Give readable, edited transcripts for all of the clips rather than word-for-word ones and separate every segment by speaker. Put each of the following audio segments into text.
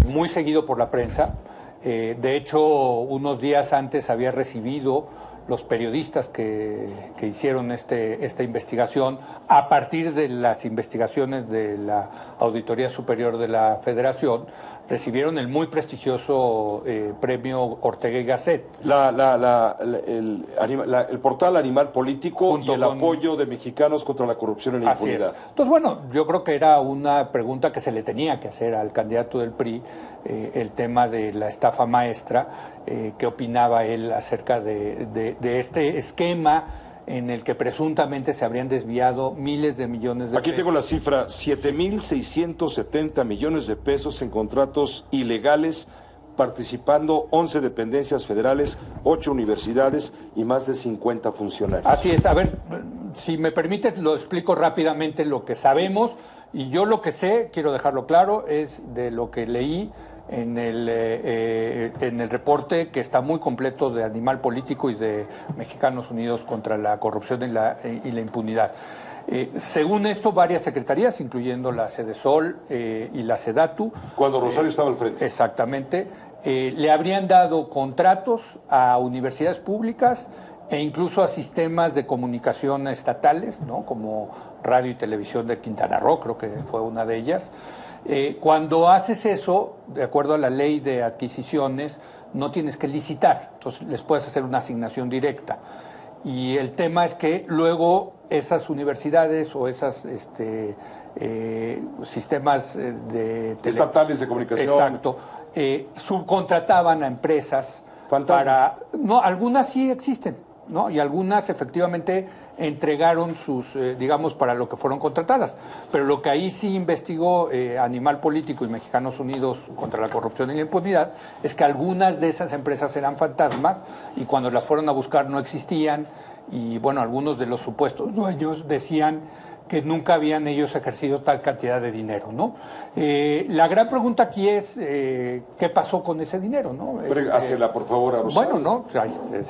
Speaker 1: muy seguido por la prensa. De hecho, unos días antes había recibido los periodistas que hicieron esta investigación, a partir de las investigaciones de la Auditoría Superior de la Federación, recibieron el muy prestigioso premio Ortega y Gasset.
Speaker 2: El portal Animal Político y el apoyo de mexicanos contra la corrupción y la impunidad.
Speaker 1: Entonces, bueno, yo creo que era una pregunta que se le tenía que hacer al candidato del PRI, el tema de la estafa maestra, qué opinaba él acerca de este esquema en el que presuntamente se habrían desviado miles de millones de pesos.
Speaker 2: Aquí tengo la cifra, 7,670 millones de pesos en contratos ilegales, participando 11 dependencias federales, 8 universidades y más de 50 funcionarios.
Speaker 1: Así es. A ver, si me permites, lo explico rápidamente lo que sabemos, y yo lo que sé, quiero dejarlo claro, es de lo que leí en el reporte, que está muy completo, de Animal Político y de Mexicanos Unidos contra la Corrupción y la Impunidad. Según esto, varias secretarías, incluyendo la Sedesol y la Sedatu,
Speaker 2: cuando Rosario estaba al frente.
Speaker 1: Exactamente, le habrían dado contratos a universidades públicas e incluso a sistemas de comunicación estatales, ¿no?, como Radio y Televisión de Quintana Roo, creo que fue una de ellas. Cuando haces eso, de acuerdo a la ley de adquisiciones, no tienes que licitar, entonces les puedes hacer una asignación directa. Y el tema es que luego esas universidades o esas sistemas
Speaker 2: estatales de comunicación,
Speaker 1: exacto, subcontrataban a empresas. Fantasma. No, algunas sí existen, ¿no? Y algunas efectivamente entregaron sus, digamos, para lo que fueron contratadas. Pero lo que ahí sí investigó Animal Político y Mexicanos Unidos contra la Corrupción y la Impunidad es que algunas de esas empresas eran fantasmas y cuando las fueron a buscar no existían, y bueno, algunos de los supuestos dueños decían que nunca habían ellos ejercido tal cantidad de dinero, ¿no? La gran pregunta aquí es, ¿qué pasó con ese dinero, no?
Speaker 2: Hácela, por favor, a Rosario.
Speaker 1: Bueno, ¿no?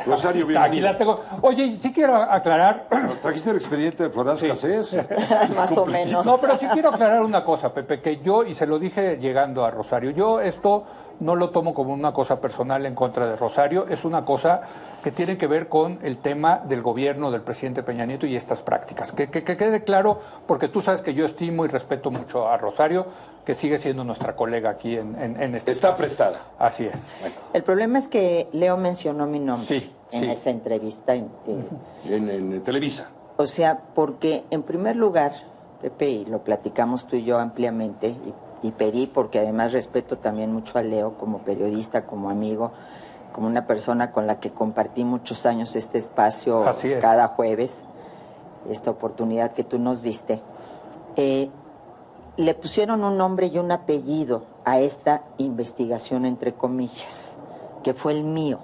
Speaker 2: Rosario, bienvenida.
Speaker 1: Aquí la tengo. Oye, sí quiero aclarar...
Speaker 2: ¿Trajiste el expediente de Florence Cassés?
Speaker 3: Más o menos.
Speaker 1: No, pero sí quiero aclarar una cosa, Pepe, que yo, y se lo dije llegando a Rosario, yo esto no lo tomo como una cosa personal en contra de Rosario, es una cosa que tiene que ver con el tema del gobierno del presidente Peña Nieto y estas prácticas. Que quede claro, porque tú sabes que yo estimo y respeto mucho a Rosario, que sigue siendo nuestra colega aquí en este
Speaker 2: Está
Speaker 1: espacio.
Speaker 2: prestada.
Speaker 1: Así es. Bueno.
Speaker 3: El problema es que Leo mencionó mi nombre en
Speaker 1: sí.
Speaker 3: esa entrevista.
Speaker 2: En Televisa.
Speaker 3: O sea, porque en primer lugar, Pepe, y lo platicamos tú y yo ampliamente, y pedí, porque además respeto también mucho a Leo como periodista, como amigo, como una persona con la que compartí muchos años este espacio cada jueves, esta oportunidad que tú nos diste. Le pusieron un nombre y un apellido a esta investigación, entre comillas, que fue el mío.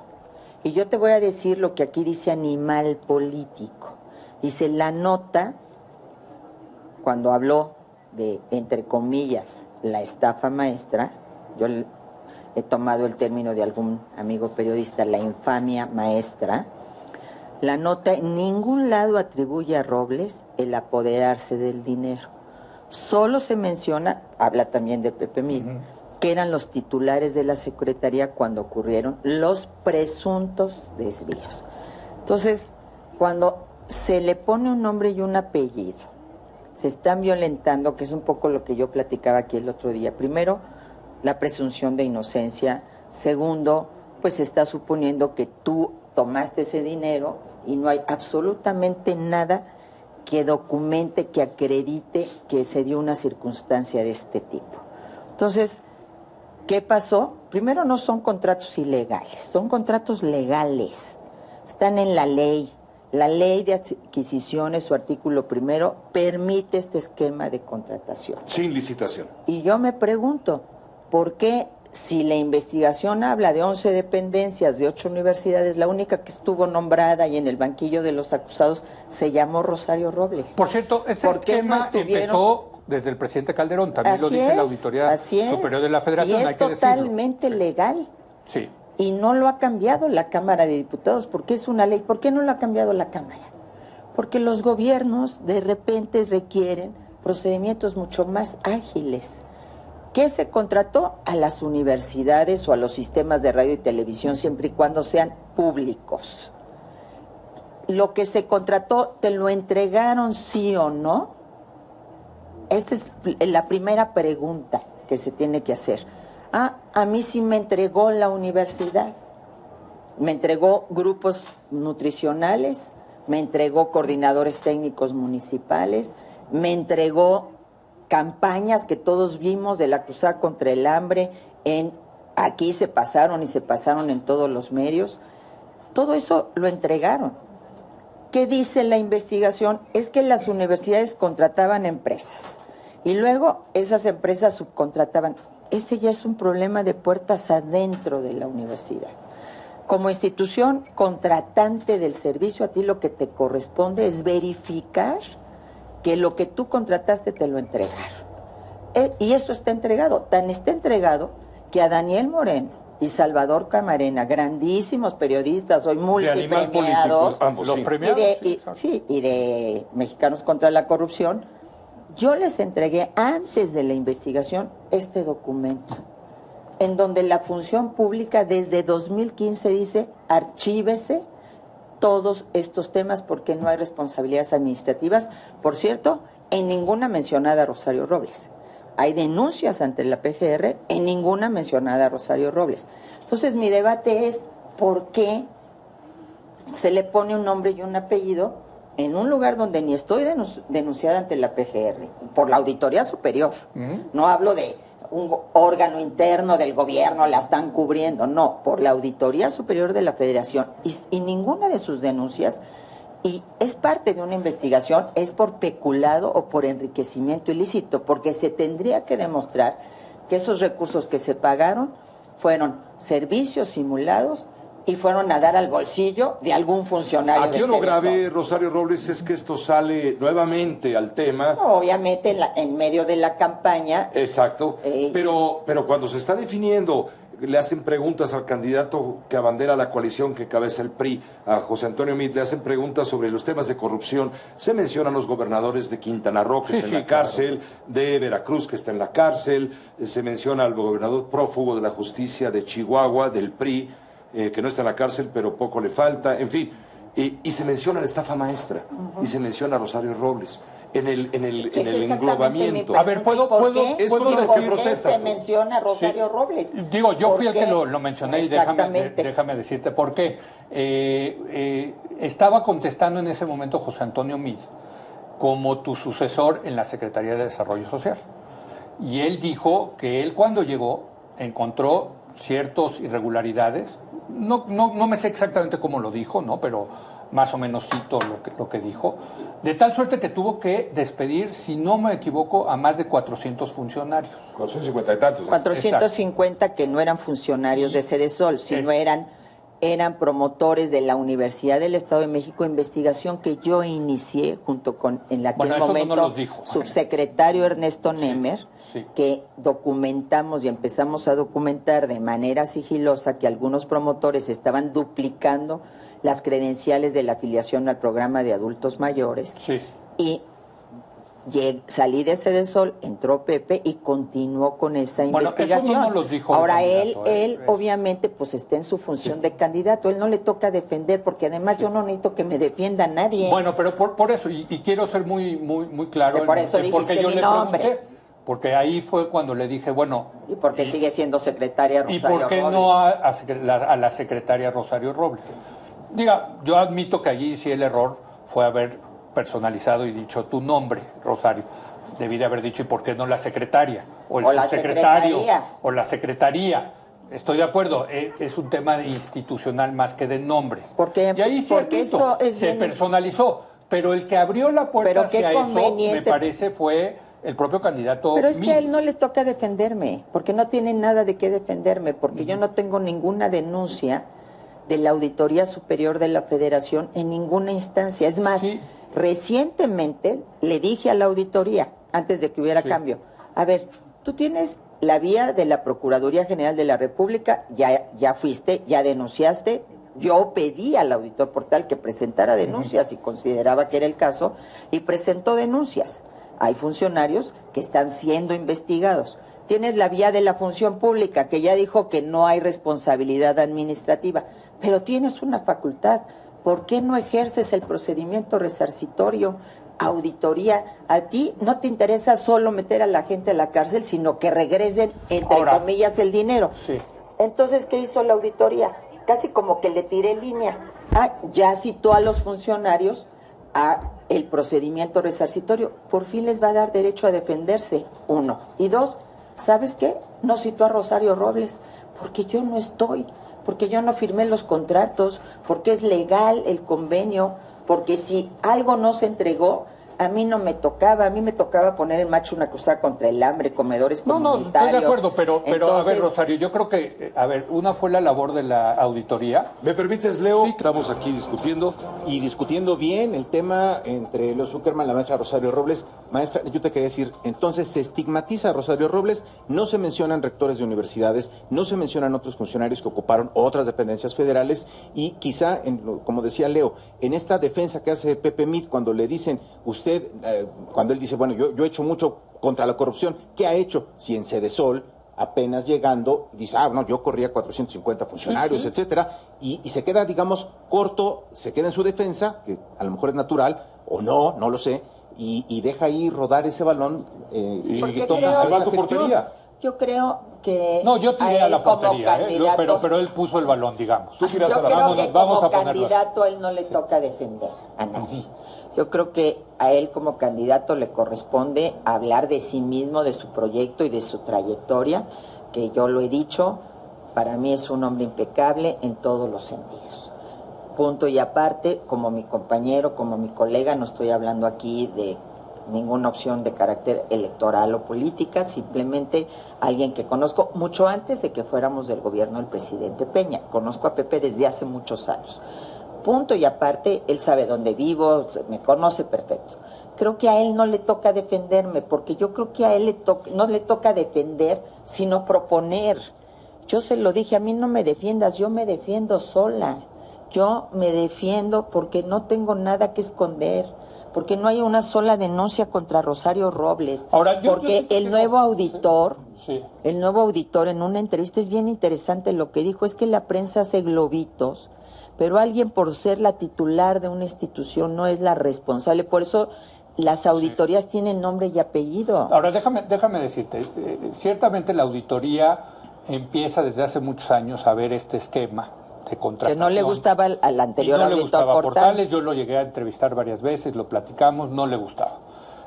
Speaker 3: Y yo te voy a decir lo que aquí dice Animal Político. Dice, la nota, cuando habló de, entre comillas, la estafa maestra, yo he tomado el término de algún amigo periodista, la infamia maestra, la nota en ningún lado atribuye a Robles el apoderarse del dinero. Solo se menciona, habla también de Pepe Mid, que eran los titulares de la Secretaría cuando ocurrieron los presuntos desvíos. Entonces, cuando se le pone un nombre y un apellido, se están violentando, que es un poco lo que yo platicaba aquí el otro día. Primero, la presunción de inocencia. Segundo, pues se está suponiendo que tú tomaste ese dinero y no hay absolutamente nada que documente, que acredite que se dio una circunstancia de este tipo. Entonces, ¿qué pasó? Primero, no son contratos ilegales, son contratos legales. Están en la ley. La ley de adquisiciones, su artículo primero, permite este esquema de contratación.
Speaker 2: Sin licitación.
Speaker 3: Y yo me pregunto, ¿por qué si la investigación habla de 11 dependencias de 8 universidades, la única que estuvo nombrada y en el banquillo de los acusados se llamó Rosario Robles?
Speaker 1: Por cierto, ese esquema empezó desde el presidente Calderón, también lo dice la Auditoría Superior de la Federación.
Speaker 3: Y es totalmente legal.
Speaker 1: Sí.
Speaker 3: Y no lo ha cambiado la Cámara de Diputados porque es una ley. ¿Por qué no lo ha cambiado la Cámara? Porque los gobiernos de repente requieren procedimientos mucho más ágiles, ¿Qué se contrató? A las universidades o a los sistemas de radio y televisión, siempre y cuando sean públicos. Lo que se contrató, ¿te lo entregaron sí o no? Esta es la primera pregunta que se tiene que hacer. A mí sí me entregó la universidad. Me entregó grupos nutricionales, me entregó coordinadores técnicos municipales, me entregó campañas que todos vimos de la cruzada contra el hambre, aquí se pasaron y se pasaron en todos los medios. Todo eso lo entregaron. ¿Qué dice la investigación? Es que las universidades contrataban empresas y luego esas empresas subcontrataban. Ese ya es un problema de puertas adentro de la universidad. Como institución contratante del servicio, a ti lo que te corresponde es verificar que lo que tú contrataste te lo entregaron. Y eso está entregado. Tan está entregado que a Daniel Moreno y Salvador Camarena, grandísimos periodistas, hoy multipremiados,
Speaker 2: ambos,
Speaker 1: los
Speaker 2: sí.
Speaker 1: premiados,
Speaker 3: y de Mexicanos contra la Corrupción, yo les entregué antes de la investigación este documento, en donde la función pública desde 2015 dice, archívese todos estos temas porque no hay responsabilidades administrativas. Por cierto, en ninguna mencionada a Rosario Robles. Hay denuncias ante la PGR, en ninguna mencionada a Rosario Robles. Entonces mi debate es, ¿por qué se le pone un nombre y un apellido en un lugar donde ni estoy denunciada ante la PGR? Por la Auditoría Superior. No hablo de un órgano interno del gobierno, la están cubriendo, no, por la Auditoría Superior de la Federación. Y ninguna de sus denuncias, y es parte de una investigación, es por peculado o por enriquecimiento ilícito, porque se tendría que demostrar que esos recursos que se pagaron fueron servicios simulados y fueron a dar al bolsillo de algún funcionario.
Speaker 2: Aquí lo grave, Rosario Robles, es que esto sale nuevamente al tema.
Speaker 3: Obviamente en medio de la campaña.
Speaker 2: Exacto, pero cuando se está definiendo, le hacen preguntas al candidato que abandera la coalición que cabeza el PRI, a José Antonio Meade, le hacen preguntas sobre los temas de corrupción. Se mencionan los gobernadores de Quintana Roo, que está en la cárcel, de Veracruz, que está en la cárcel, se menciona al gobernador prófugo de la justicia de Chihuahua, del PRI, que no está en la cárcel, pero poco le falta, en fin. Y se menciona la estafa maestra, y se menciona a Rosario Robles. En el englobamiento.
Speaker 1: A ver, ¿puedo decir
Speaker 3: protestas? Se menciona a Rosario Robles.
Speaker 1: Digo, yo fui el que lo mencioné y déjame decirte por qué. Estaba contestando en ese momento José Antonio Meade como tu sucesor en la Secretaría de Desarrollo Social. Y él dijo que él cuando llegó encontró ciertas irregularidades. No me sé exactamente cómo lo dijo, ¿no? Pero más o menos cito lo que dijo, de tal suerte que tuvo que despedir, si no me equivoco, a más de 400 funcionarios.
Speaker 2: 450 y tantos.
Speaker 3: 450 Exacto. Que no eran funcionarios de Sedesol, sino eran promotores de la Universidad del Estado de México, investigación que yo inicié junto con, en aquel momento,
Speaker 1: no dijo,
Speaker 3: subsecretario Ernesto Nemer, que documentamos y empezamos a documentar de manera sigilosa que algunos promotores estaban duplicando las credenciales de la afiliación al programa de adultos mayores. Y salí de Sedesol, entró Pepe y continuó con esa investigación.
Speaker 1: Eso no los dijo.
Speaker 3: Ahora él obviamente pues está en su función de candidato, él no le toca defender, porque además yo no necesito que me defienda nadie.
Speaker 1: Bueno, pero por eso, y quiero ser muy claro,
Speaker 3: por eso
Speaker 1: porque yo
Speaker 3: mi
Speaker 1: le
Speaker 3: nombre.
Speaker 1: Pregunté, porque ahí fue cuando le dije, bueno...
Speaker 3: ¿Y por qué sigue siendo secretaria Rosario
Speaker 1: Robles? ¿Y por qué
Speaker 3: Robles?
Speaker 1: no a la secretaria Rosario Robles? Diga, yo admito que allí sí el error fue haber personalizado y dicho tu nombre, Rosario. Debí de haber dicho, ¿y por qué no la secretaria? O el subsecretario. O la secretaría. Estoy de acuerdo, es un tema institucional más que de nombres.
Speaker 3: Y
Speaker 1: ahí sí admito, se personalizó. Pero el que abrió la puerta hacia eso, me parece, fue el propio candidato.
Speaker 3: Pero es que a él no le toca defenderme, porque no tiene nada de qué defenderme, porque yo no tengo ninguna denuncia de la Auditoría Superior de la Federación en ninguna instancia. Es más, recientemente le dije a la auditoría, antes de que hubiera cambio, a ver, tú tienes la vía de la Procuraduría General de la República, ya fuiste, ya denunciaste, yo pedí al auditor Portal que presentara denuncias y consideraba que era el caso, y presentó denuncias. Hay funcionarios que están siendo investigados. tienes la vía de la función pública, que ya dijo que no hay responsabilidad administrativa, pero tienes una facultad. ¿Por qué no ejerces el procedimiento resarcitorio, auditoría? A ti no te interesa solo meter a la gente a la cárcel, sino que regresen, entre comillas, el dinero.
Speaker 1: Sí.
Speaker 3: Entonces, ¿qué hizo la auditoría? Casi como que le tiré línea. Ya citó a los funcionarios a el procedimiento resarcitorio. Por fin les va a dar derecho a defenderse, 1. Y 2, ¿sabes qué? No citó a Rosario Robles, porque yo no estoy, porque yo no firmé los contratos, porque es legal el convenio, porque si algo no se entregó, a mí no me tocaba, a mí me tocaba poner en marcha una cruzada contra el hambre, comedores comunitarios.
Speaker 1: No, estoy de acuerdo, pero
Speaker 3: entonces,
Speaker 1: a ver, Rosario, yo creo que, una fue la labor de la auditoría.
Speaker 2: ¿Me permites, Leo?
Speaker 1: Sí.
Speaker 2: Estamos aquí discutiendo.
Speaker 4: Y discutiendo bien el tema entre Leo Zuckerman y la maestra Rosario Robles. Maestra, yo te quería decir, entonces se estigmatiza a Rosario Robles, no se mencionan rectores de universidades, no se mencionan otros funcionarios que ocuparon otras dependencias federales y quizá, como decía Leo, en esta defensa que hace Pepe Mit cuando le dicen, usted, cuando él dice, bueno, yo he hecho mucho contra la corrupción, ¿qué ha hecho? Si en Sedesol, apenas llegando, dice, no, yo corría 450 funcionarios, sí. etcétera, y se queda, digamos, corto, se queda en su defensa, que a lo mejor es natural, o no lo sé, y deja ahí rodar ese balón y
Speaker 2: toca salvar tu portería.
Speaker 3: Yo creo que
Speaker 1: no, yo tiré a la portería,
Speaker 3: candidato,
Speaker 1: pero él puso el balón, digamos.
Speaker 3: Yo creo que como candidato a él no le toca defender a nadie. Yo creo que a él como candidato le corresponde hablar de sí mismo, de su proyecto y de su trayectoria, que yo lo he dicho, para mí es un hombre impecable en todos los sentidos. Punto y aparte, como mi compañero, como mi colega, no estoy hablando aquí de ninguna opción de carácter electoral o política, simplemente alguien que conozco mucho antes de que fuéramos del gobierno del presidente Peña. Conozco a Pepe desde hace muchos años. Punto y aparte, él sabe dónde vivo, me conoce perfecto. Creo que a él no le toca defenderme, porque yo creo que a él no le toca defender, sino proponer. Yo se lo dije, a mí no me defiendas, yo me defiendo sola. Yo me defiendo porque no tengo nada que esconder, porque no hay una sola denuncia contra Rosario Robles.
Speaker 1: Ahora,
Speaker 3: porque el nuevo auditor,
Speaker 1: sí.
Speaker 3: El nuevo auditor en una entrevista es bien interesante lo que dijo, es que la prensa hace globitos, pero alguien por ser la titular de una institución no es la responsable. Por eso las auditorías tienen nombre y apellido.
Speaker 1: Ahora, déjame decirte, ciertamente la auditoría empieza desde hace muchos años a ver este esquema de contratación.
Speaker 3: Que no le gustaba al anterior
Speaker 1: auditor. No le gustaba
Speaker 3: Portales,
Speaker 1: yo lo llegué a entrevistar varias veces, lo platicamos, no le gustaba.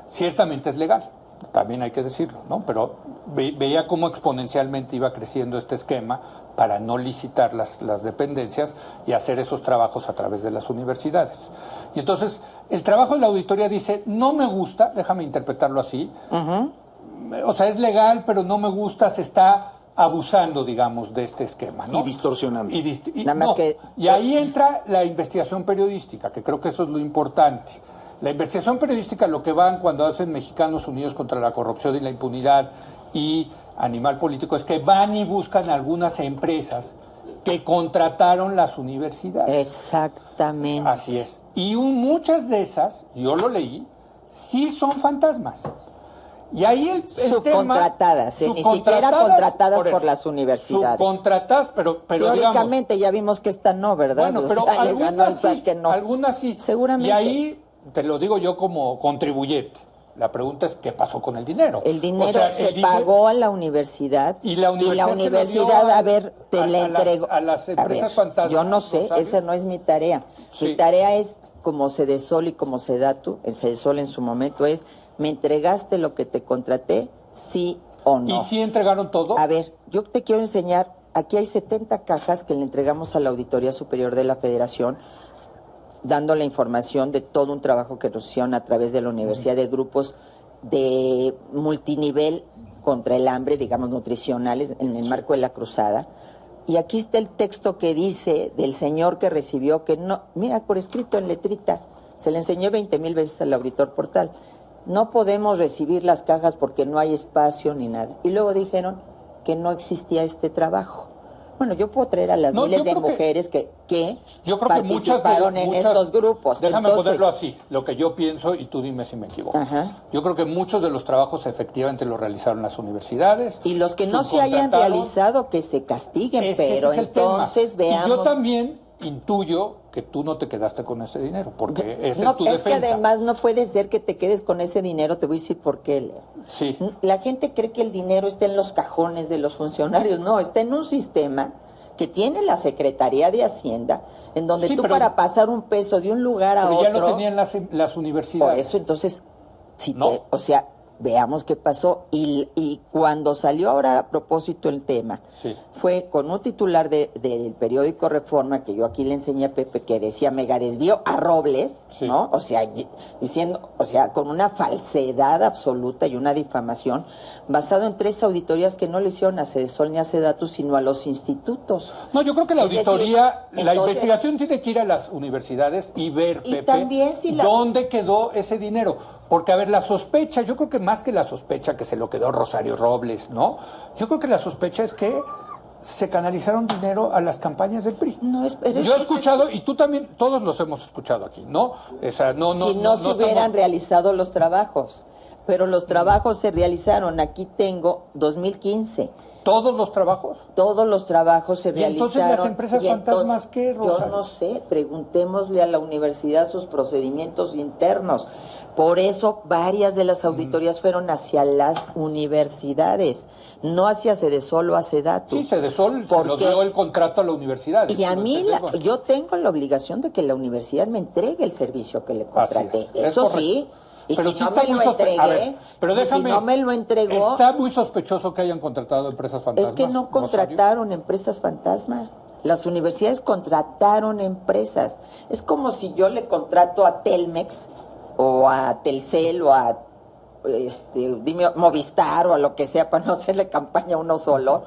Speaker 1: Ciertamente es legal, también hay que decirlo, ¿no? Pero veía cómo exponencialmente iba creciendo este esquema para no licitar las dependencias y hacer esos trabajos a través de las universidades. Y entonces, el trabajo de la auditoría dice, no me gusta, déjame interpretarlo así, o sea, es legal, pero no me gusta, se está abusando, digamos, de este esquema, ¿no?
Speaker 4: Y distorsionando.
Speaker 1: Y ahí entra la investigación periodística, que creo que eso es lo importante. La investigación periodística, lo que van cuando hacen Mexicanos Unidos contra la Corrupción y la Impunidad y Animal Político, es que van y buscan algunas empresas que contrataron las universidades.
Speaker 3: Exactamente.
Speaker 1: Así es. Y muchas de esas, yo lo leí, sí son fantasmas. Y ahí el
Speaker 3: subcontratadas, ni siquiera contratadas por las universidades.
Speaker 1: Subcontratadas, pero
Speaker 3: teóricamente
Speaker 1: digamos,
Speaker 3: ya vimos que esta no, ¿verdad?
Speaker 1: Bueno, pero algunas sí.
Speaker 3: Seguramente.
Speaker 1: Y ahí, te lo digo yo como contribuyente, la pregunta es ¿qué pasó con el dinero?
Speaker 3: El dinero se pagó a la universidad
Speaker 1: y la universidad
Speaker 3: a ver, te la entregó.
Speaker 1: A las empresas fantasmas.
Speaker 3: Yo no sé, esa no es mi tarea. Sí. Mi tarea es, como Sedesol y como Sedatu, el Sedesol en su momento es, ¿me entregaste lo que te contraté? ¿Sí o no?
Speaker 1: ¿Y sí entregaron todo?
Speaker 3: A ver, yo te quiero enseñar, aquí hay 70 cajas que le entregamos a la Auditoría Superior de la Federación, dando la información de todo un trabajo que nos hicieron a través de la universidad, de grupos de multinivel contra el hambre, digamos, nutricionales, en el marco de la cruzada. Y aquí está el texto que dice del señor que recibió, que no, mira, por escrito en letrita, se le enseñó 20,000 veces al auditor Portal. No podemos recibir las cajas porque no hay espacio ni nada. Y luego dijeron que no existía este trabajo. Bueno, yo puedo traer a las miles de mujeres que
Speaker 1: yo creo que
Speaker 3: participaron en estos grupos.
Speaker 1: Déjame
Speaker 3: Entonces,
Speaker 1: ponerlo así, lo que yo pienso, y tú dime si me equivoco.
Speaker 3: Ajá.
Speaker 1: Yo creo que muchos de los trabajos efectivamente los realizaron las universidades.
Speaker 3: Y los que no se hayan realizado, que se castiguen, pero entonces veamos...
Speaker 1: Y yo también intuyo que tú no te quedaste con ese dinero, porque esa es tu defensa.
Speaker 3: Es que además no puede ser que te quedes con ese dinero, te voy a decir por qué, Leo.
Speaker 1: Sí.
Speaker 3: La gente cree que el dinero está en los cajones de los funcionarios, no, está en un sistema que tiene la Secretaría de Hacienda, en donde tú para pasar un peso de un lugar a otro...
Speaker 1: Pero ya lo tenían las universidades.
Speaker 3: Por eso, entonces, si
Speaker 1: ¿no?
Speaker 3: o sea, veamos qué pasó. Y cuando salió ahora a propósito el tema,
Speaker 1: sí,
Speaker 3: fue con un titular del periódico Reforma, que yo aquí le enseñé a Pepe, que decía mega desvío a Robles,
Speaker 1: sí,
Speaker 3: ¿no? O sea, diciendo, o sea, con una falsedad absoluta y una difamación, basado en 3 auditorías que no le hicieron a Sedesol ni a Sedatu, sino a los institutos.
Speaker 1: No, yo creo que la auditoría,
Speaker 3: decir,
Speaker 1: la investigación tiene que ir a las universidades y ver,
Speaker 3: y
Speaker 1: Pepe,
Speaker 3: también si
Speaker 1: dónde quedó ese dinero. Porque, a ver, la sospecha, yo creo que más que la sospecha que se lo quedó Rosario Robles, ¿no? Yo creo que la sospecha es que se canalizaron dinero a las campañas del PRI.
Speaker 3: No, pero
Speaker 1: yo he escuchado, y tú también, todos los hemos escuchado aquí, ¿no? O sea,
Speaker 3: si no se hubieran realizado los trabajos, pero los trabajos se realizaron, aquí tengo 2015.
Speaker 1: ¿Todos los trabajos?
Speaker 3: Todos los trabajos se realizaron.
Speaker 1: Entonces las empresas fantasmas, ¿qué, Rosario?
Speaker 3: Yo no sé, preguntémosle a la universidad sus procedimientos internos. Por eso varias de las auditorías fueron hacia las universidades, no hacia Sedesol o a Sedatu.
Speaker 1: Sí, Sedesol se lo dio el contrato a la universidad.
Speaker 3: Y a mí, yo tengo la obligación de que la universidad me entregue el servicio que le contraté. Eso sí. Y
Speaker 1: pero
Speaker 3: si no me lo entregué,
Speaker 1: pero déjame,
Speaker 3: si no me lo entregó...
Speaker 1: Está muy sospechoso que hayan contratado empresas fantasmas.
Speaker 3: Es que no contrataron empresas fantasma. Las universidades contrataron empresas. Es como si yo le contrato a Telmex o a Telcel o a dime, Movistar o a lo que sea, para no hacerle campaña a uno solo,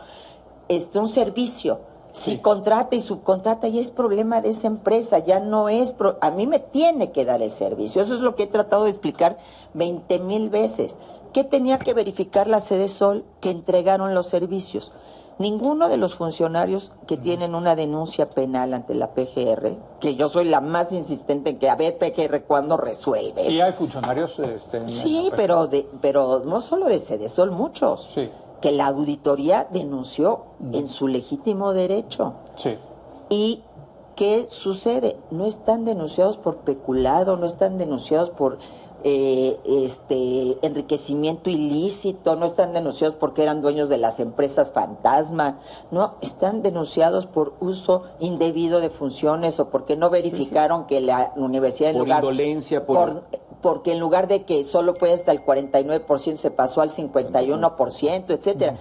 Speaker 3: un servicio. Si contrata y subcontrata, ya es problema de esa empresa, ya no es... a mí me tiene que dar el servicio. Eso es lo que he tratado de explicar 20,000 veces. ¿Qué tenía que verificar la Sedesol? Que entregaron los servicios. Ninguno de los funcionarios que tienen una denuncia penal ante la PGR, que yo soy la más insistente en que, a ver, PGR, ¿cuándo resuelve?
Speaker 1: Sí, hay funcionarios...
Speaker 3: sí, pero no solo de Sedesol, muchos.
Speaker 1: Sí.
Speaker 3: Que la auditoría denunció en su legítimo derecho.
Speaker 1: Sí.
Speaker 3: ¿Y qué sucede? No están denunciados por peculado, no están denunciados por enriquecimiento ilícito, no están denunciados porque eran dueños de las empresas fantasma, no, están denunciados por uso indebido de funciones o porque no verificaron que la universidad en
Speaker 4: por
Speaker 3: lugar...
Speaker 4: indolencia,
Speaker 3: porque en lugar de que solo puede hasta el 49%, se pasó al 51%, etcétera.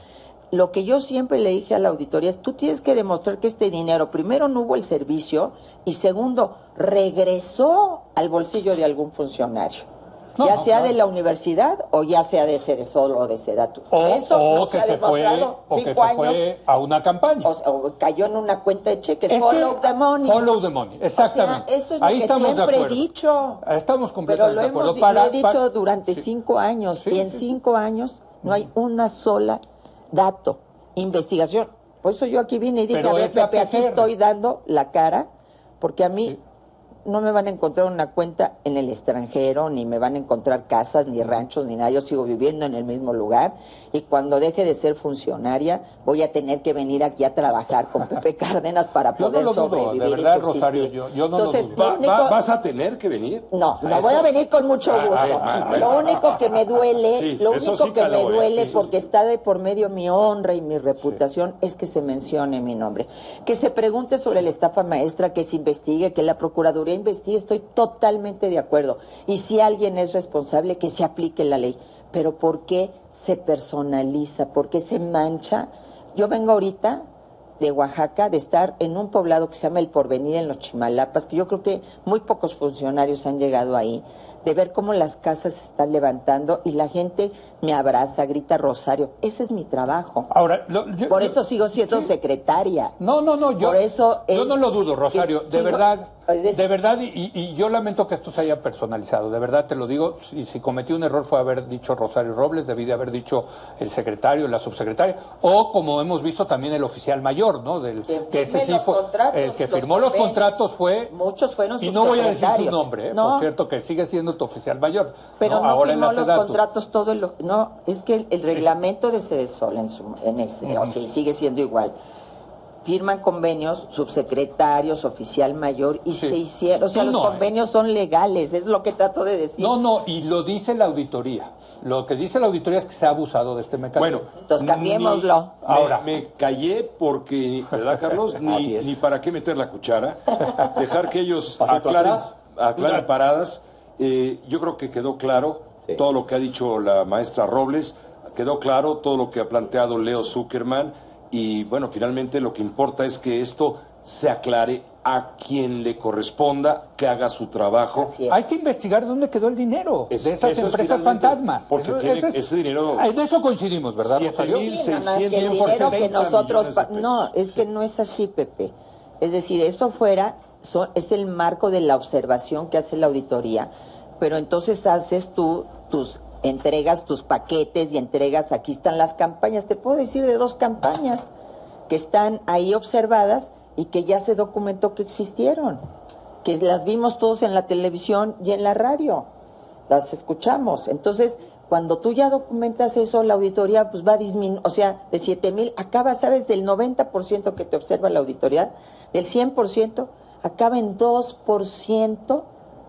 Speaker 3: Lo que yo siempre le dije a la auditoría es, tú tienes que demostrar que este dinero, primero, no hubo el servicio, y segundo, regresó al bolsillo de algún funcionario. Ya sea de la universidad o ya sea de Sedesol o de Sedatu. Eso no se ha demostrado.
Speaker 1: O que se fue a una campaña.
Speaker 3: O cayó en una cuenta de cheques. Follow the money.
Speaker 1: Follow the money, exactamente.
Speaker 3: O sea, eso es lo que siempre he dicho.
Speaker 1: Estamos completamente de acuerdo.
Speaker 3: Lo he dicho durante 5 años. Y en 5 años no hay una sola dato, investigación. Por eso yo aquí vine y dije, a ver, Pepe, aquí estoy dando la cara, porque a mí... no me van a encontrar una cuenta en el extranjero, ni me van a encontrar casas, ni ranchos, ni nada. Yo sigo viviendo en el mismo lugar y cuando deje de ser funcionaria voy a tener que venir aquí a trabajar con Pepe Cárdenas para poder sobrevivir
Speaker 1: de verdad,
Speaker 3: y subsistir.
Speaker 1: Rosario, yo no
Speaker 3: Entonces,
Speaker 1: lo dudo.
Speaker 2: ¿Vas a tener que venir?
Speaker 3: No voy a venir con mucho gusto. Lo único que me duele, porque está de por medio mi honra y mi reputación, es que se mencione mi nombre. Que se pregunte sobre la estafa maestra, que se investigue, que la Procuraduría investigue, estoy totalmente de acuerdo. Y si alguien es responsable, que se aplique la ley. Pero ¿por qué se personaliza? ¿Por qué se mancha? Yo vengo ahorita de Oaxaca, de estar en un poblado que se llama El Porvenir, en los Chimalapas, que yo creo que muy pocos funcionarios han llegado ahí, de ver cómo las casas se están levantando y la gente me abraza, grita Rosario. Ese es mi trabajo.
Speaker 1: Ahora,
Speaker 3: por eso sigo siendo
Speaker 1: sí.
Speaker 3: secretaria.
Speaker 1: No, yo,
Speaker 3: por eso
Speaker 1: yo no lo dudo, Rosario, de verdad,
Speaker 3: decir,
Speaker 1: y yo lamento que esto se haya personalizado, de verdad te lo digo, si cometí un error fue haber dicho Rosario Robles, debí de haber dicho el secretario, la subsecretaria, o como hemos visto también el oficial mayor, ¿no? Que ese sí fue, el que firmó los contratos fue...
Speaker 3: Muchos fueron
Speaker 1: y no voy a decir su
Speaker 3: subsecretarios.
Speaker 1: nombre,
Speaker 3: No.
Speaker 1: por cierto, que sigue siendo tu oficial mayor.
Speaker 3: Pero no
Speaker 1: ahora
Speaker 3: firmó
Speaker 1: en la
Speaker 3: los
Speaker 1: SEDATU.
Speaker 3: contratos todo no, es que el reglamento de Sedesol en ese, o sea, sigue siendo igual. Firman convenios subsecretarios, oficial mayor, y se hicieron, o sea, los convenios son legales, es lo que trato de decir.
Speaker 1: No, y lo dice la auditoría. Lo que dice la auditoría es que se ha abusado de este mecanismo.
Speaker 2: Bueno,
Speaker 3: entonces cambiémoslo.
Speaker 2: Ahora me callé porque, ¿verdad, Carlos? Ni para qué meter la cuchara, dejar que ellos aclaren paradas. Yo creo que quedó claro todo lo que ha dicho la maestra Robles, quedó claro todo lo que ha planteado Leo Zuckerman, y bueno, finalmente lo que importa es que esto se aclare a quien le corresponda, que haga su trabajo.
Speaker 1: Hay que investigar dónde quedó el dinero de esas empresas fantasmas.
Speaker 2: Porque ese dinero...
Speaker 1: De eso coincidimos, ¿verdad, Rosario?
Speaker 3: 7,600 que nosotros... No, es que no es así, Pepe. Es decir, eso es el marco de la observación que hace la auditoría, pero entonces haces tú entregas tus paquetes y entregas, aquí están las campañas, te puedo decir de 2 campañas que están ahí observadas y que ya se documentó que existieron, que las vimos todos en la televisión y en la radio, las escuchamos. Entonces, cuando tú ya documentas eso, la auditoría pues va a disminuir, o sea, de 7,000, acaba, ¿sabes? Del 90% que te observa la auditoría, del 100%, acaba en 2%,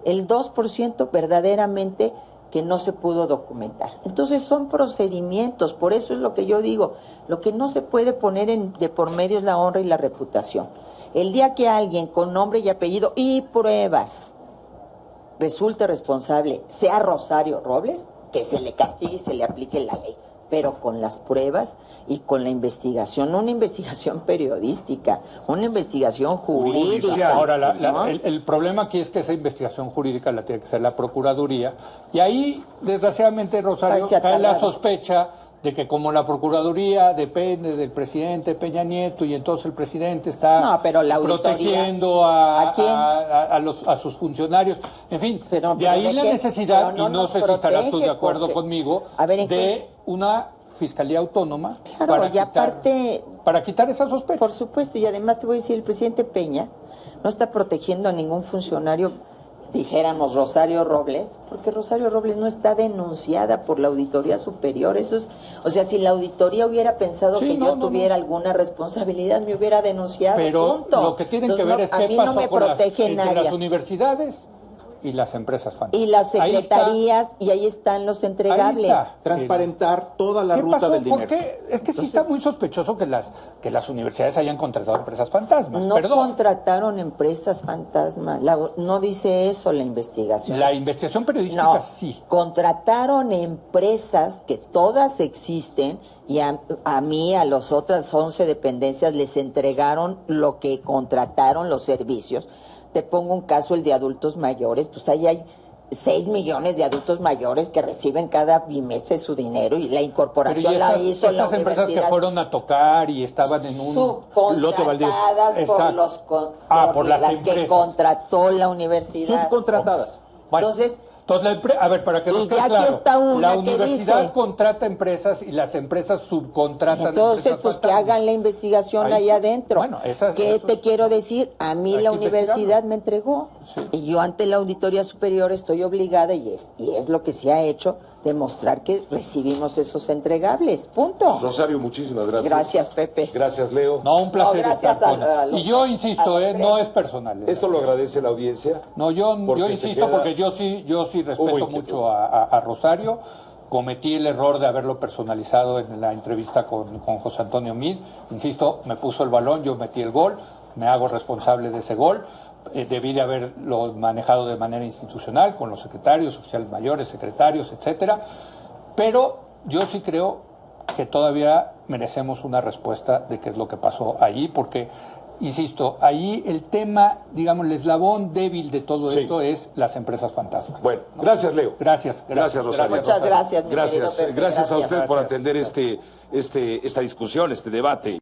Speaker 3: el 2% verdaderamente que no se pudo documentar. Entonces son procedimientos, por eso es lo que yo digo, lo que no se puede poner de por medio es la honra y la reputación. El día que alguien con nombre y apellido y pruebas resulte responsable, sea Rosario Robles, que se le castigue y se le aplique la ley, pero con las pruebas y con la investigación, no una investigación periodística, una investigación jurídica.
Speaker 1: Ahora,
Speaker 3: ¿no?
Speaker 1: el problema aquí es que esa investigación jurídica la tiene que hacer la Procuraduría, y ahí, desgraciadamente, Rosario, cae la sospecha de que como la Procuraduría depende del presidente Peña Nieto, y entonces el presidente está protegiendo a sus funcionarios, en fin, de ahí la necesidad, y no sé si estarás tú de acuerdo conmigo, de una Fiscalía Autónoma para quitar esa sospecha.
Speaker 3: Por supuesto, y además te voy a decir, el presidente Peña no está protegiendo a ningún funcionario, dijéramos Rosario Robles, porque Rosario Robles no está denunciada por la Auditoría Superior. Eso es, o sea, si la auditoría hubiera pensado que yo tuviera alguna responsabilidad, me hubiera denunciado.
Speaker 1: Pero
Speaker 3: punto.
Speaker 1: Lo que tienen que ver es qué pasó con las universidades y las empresas fantasmas.
Speaker 3: Y las secretarías, y ahí están los entregables.
Speaker 4: Transparentar toda la ruta del dinero.
Speaker 1: ¿Por qué? Es que sí está muy sospechoso que las universidades hayan contratado empresas fantasmas.
Speaker 3: No contrataron empresas fantasmas. No dice eso la investigación.
Speaker 1: La investigación periodística sí.
Speaker 3: Contrataron empresas que todas existen, y a mí, a las otras 11 dependencias, les entregaron lo que contrataron, los servicios. Te pongo un caso, el de adultos mayores, pues ahí hay 6 millones de adultos mayores que reciben cada bimestre su dinero, y la incorporación la hizo la universidad.
Speaker 1: Estas empresas que fueron a tocar y estaban en un
Speaker 3: lote baldío. Por las que contrató la universidad.
Speaker 4: Subcontratadas.
Speaker 1: Bueno, entonces, a ver, para que nos quede claro, la universidad contrata empresas y las empresas subcontratan.
Speaker 3: Entonces, pues que hagan la investigación ahí adentro. Bueno, ¿qué te quiero decir? A mí la universidad me entregó, y yo ante la Auditoría Superior estoy obligada, y es lo que se ha hecho, demostrar que recibimos esos entregables. Punto.
Speaker 2: Rosario, muchísimas gracias.
Speaker 3: Gracias, Pepe.
Speaker 2: Gracias, Leo.
Speaker 1: No, un placer.
Speaker 3: Gracias
Speaker 1: y yo insisto, no es personal.
Speaker 2: ¿Esto lo agradece la audiencia?
Speaker 1: No, yo insisto porque yo sí respeto mucho a Rosario. Cometí el error de haberlo personalizado en la entrevista con José Antonio Meade. Insisto, me puso el balón, yo metí el gol, me hago responsable de ese gol. Debí de haberlo manejado de manera institucional, con los secretarios, oficiales mayores, secretarios, etcétera. Pero yo sí creo que todavía merecemos una respuesta de qué es lo que pasó allí, porque insisto, ahí el tema, digamos, el eslabón débil de todo
Speaker 2: Sí.
Speaker 1: esto es las empresas fantasma.
Speaker 2: Bueno, gracias, Leo.
Speaker 1: Gracias.
Speaker 2: Gracias, Rosario.
Speaker 3: Muchas gracias, mi querido
Speaker 2: Gracias,
Speaker 3: Pepe,
Speaker 2: gracias a usted por
Speaker 1: gracias.
Speaker 2: atender esta discusión, este debate.